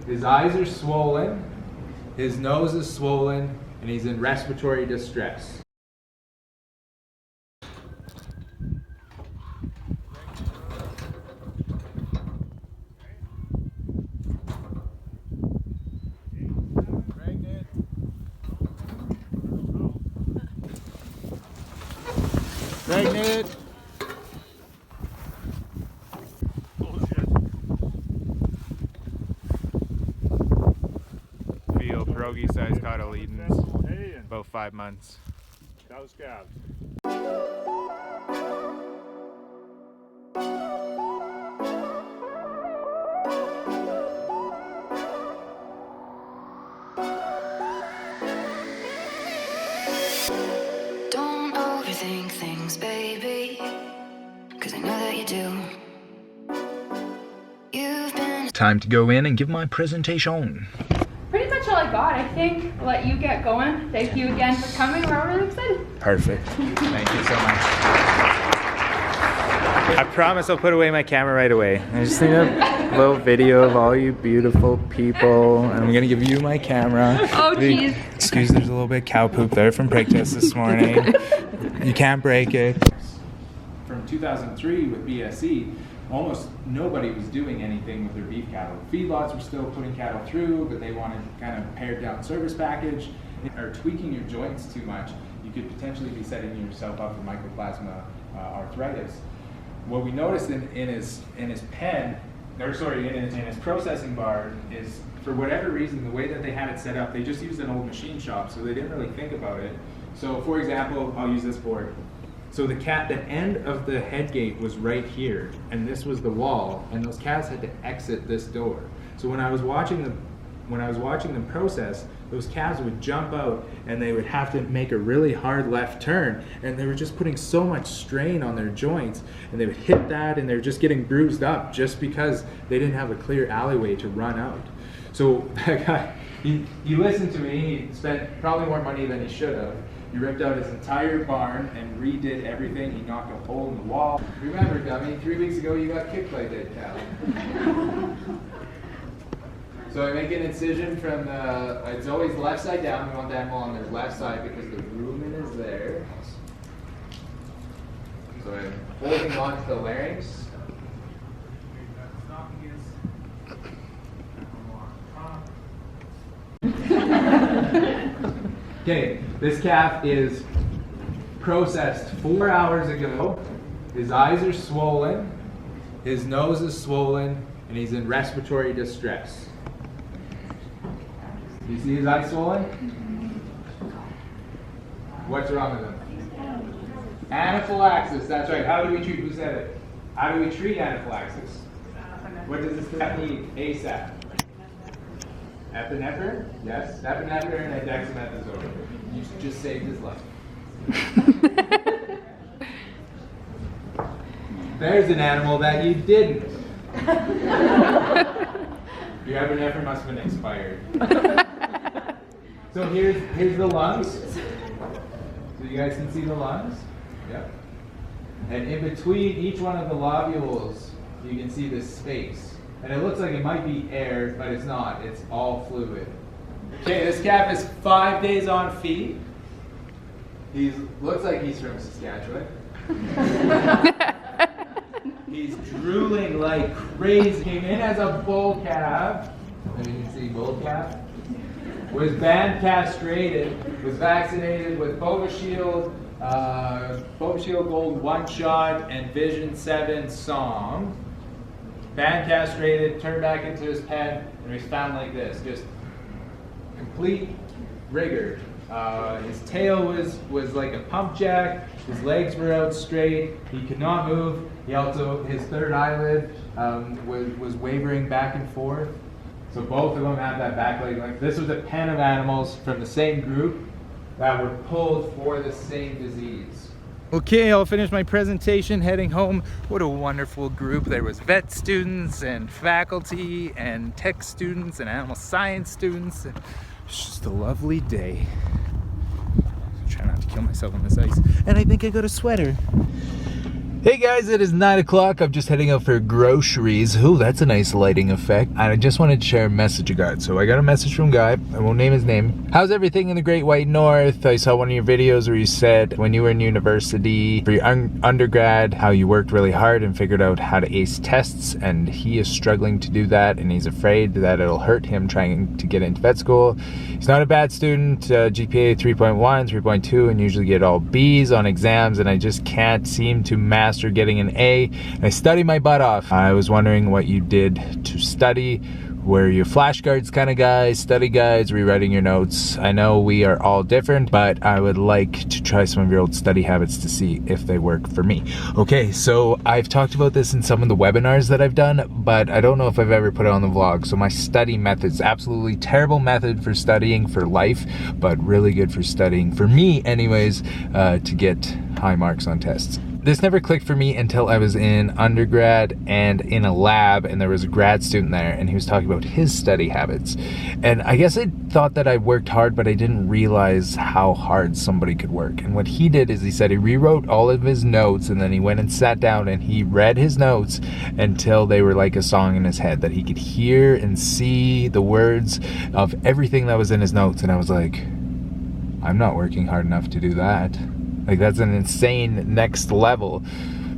His eyes are swollen, his nose is swollen, and he's in respiratory distress. Pregnant. Feel pierogi sized cotyledons, about 5 months. Cow scabs. Don't overthink things, baby, 'cause I know that you do. You've been Time to go in and give my presentation. Pretty much all I got. I think I'll let you get going. Thank you again for coming. We're really excited. Perfect. Thank you so much. I promise I'll put away my camera right away. I just need a little video of all you beautiful people. And I'm gonna give you my camera. Oh, jeez. Excuse, there's a little bit of cow poop there from preg test this morning. You can't break it. From 2003 with BSE, almost nobody was doing anything with their beef cattle. Feedlots were still putting cattle through, but they wanted kind of pared down service package. Or tweaking your joints too much, you could potentially be setting yourself up for mycoplasma arthritis. What we noticed in his pen, or sorry, in his processing bar is, for whatever reason, the way that they had it set up, they just used an old machine shop, so they didn't really think about it. So for example, I'll use this board. So the end of the head gate was right here, and this was the wall, and those calves had to exit this door. So when I was watching them process, those calves would jump out and they would have to make a really hard left turn, and they were just putting so much strain on their joints, and they would hit that and they're just getting bruised up just because they didn't have a clear alleyway to run out. So that guy, he listened to me. He spent probably more money than he should have. He ripped out his entire barn and redid everything. He knocked a hole in the wall. Remember, dummy, 3 weeks ago you got kicked by a dead cow. So I make an incision from the, it's always left side down. We want the animal on their left side because the rumen is there. So I'm holding on to the larynx. Okay, this calf is processed 4 hours ago. His eyes are swollen, his nose is swollen, and he's in respiratory distress. Do you see his eyes swollen? What's wrong with him? Anaphylaxis, that's right. How do we treat, who said it? How do we treat anaphylaxis? What does this calf need ASAP? Epinephrine? Yes, epinephrine and dexamethasone. You just saved his life. There's an animal that you didn't. Your epinephrine must have been expired. So here's the lungs. So you guys can see the lungs? Yep. And in between each one of the lobules, you can see this space. And it looks like it might be air, but it's not. It's all fluid. Okay, this calf is 5 days on feed. He looks like he's from Saskatchewan. He's drooling like crazy. Came in as a bull calf. There you can see bull calf. Was band castrated. Was vaccinated with Bovishield Gold 1-shot and Vision 7 Song. Band castrated, turned back into his pen, and he was found like this, just complete rigor. His tail was like a pump jack. His legs were out straight. He could not move. He also, his third eyelid was wavering back and forth. So both of them had that back leg length. This was a pen of animals from the same group that were pulled for the same disease. Okay, I'll finish my presentation heading home. What a wonderful group. There was vet students and faculty and tech students and animal science students. It's just a lovely day. Try not to kill myself on this ice. And I think I got a sweater. Hey guys, it is 9 o'clock. I'm just heading out for groceries. Ooh, that's a nice lighting effect. And I just wanted to share a message you got. So I got a message from a guy. I won't name his name. How's everything in the Great White North? I saw one of your videos where you said when you were in university for your undergrad, how you worked really hard and figured out how to ace tests. And he is struggling to do that. And he's afraid that it'll hurt him trying to get into vet school. He's not a bad student. GPA 3.1, 3.2, and usually get all B's on exams. And I just can't seem to master getting an A, and I study my butt off. I was wondering what you did to study. Were you flashcards kind of guys, study guides, rewriting your notes? I know we are all different, but I would like to try some of your old study habits to see if they work for me. Okay, so I've talked about this in some of the webinars that I've done, but I don't know if I've ever put it on the vlog. So my study method's absolutely terrible method for studying for life, but really good for studying, for me anyways, to get high marks on tests. This never clicked for me until I was in undergrad and in a lab, and there was a grad student there, and he was talking about his study habits. And I guess I thought that I worked hard, but I didn't realize how hard somebody could work. And what he did is he said he rewrote all of his notes, and then he went and sat down and he read his notes until they were like a song in his head, that he could hear and see the words of everything that was in his notes. And I was like, I'm not working hard enough to do that. Like, that's an insane next level.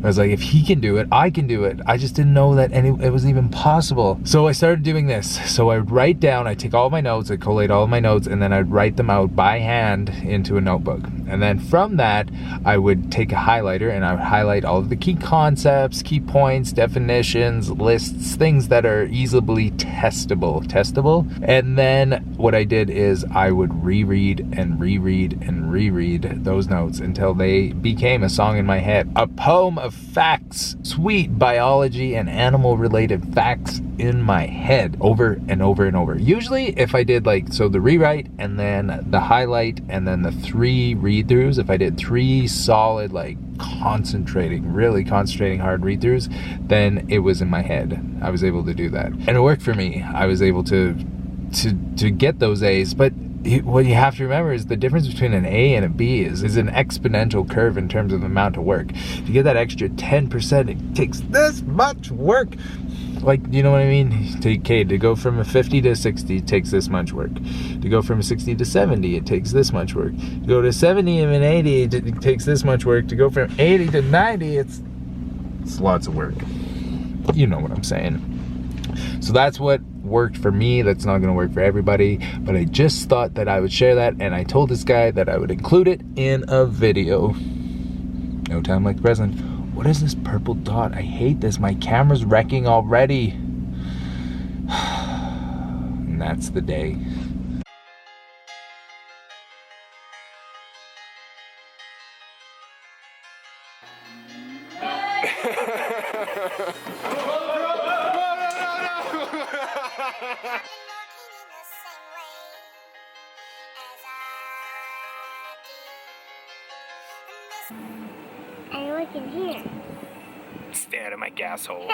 I was like, if he can do it, I can do it. I just didn't know that it was even possible. So I started doing this. So I would write down, I take all my notes, I collate all of my notes, and then I'd write them out by hand into a notebook. And then from that, I would take a highlighter and I would highlight all of the key concepts, key points, definitions, lists, things that are easily testable. And then what I did is I would reread and reread and reread those notes until they became a song in my head. A poem of facts, sweet biology and animal related facts in my head over and over and over. Usually if I did the rewrite and then the highlight and then the 3 read-throughs, if I did 3 solid really concentrating hard read-throughs, then it was in my head. I was able to do that. And it worked for me. I was able to get those A's, but what you have to remember is the difference between an A and a B is an exponential curve in terms of the amount of work. To get that extra 10%, it takes this much work. You know what I mean? To go from a 50 to 60 takes this much work. To go from a 60 to 70, it takes this much work. To go to 70 and an 80, it takes this much work. To go from 80 to 90, it's lots of work. You know what I'm saying. So that's what worked for me. That's not going to work for everybody, but I just thought that I would share that, and I told this guy that I would include it in a video. No time like the present. What is this purple dot? I hate this. My camera's wrecking already. And that's the day. I look in here. Stay out of my gas hole.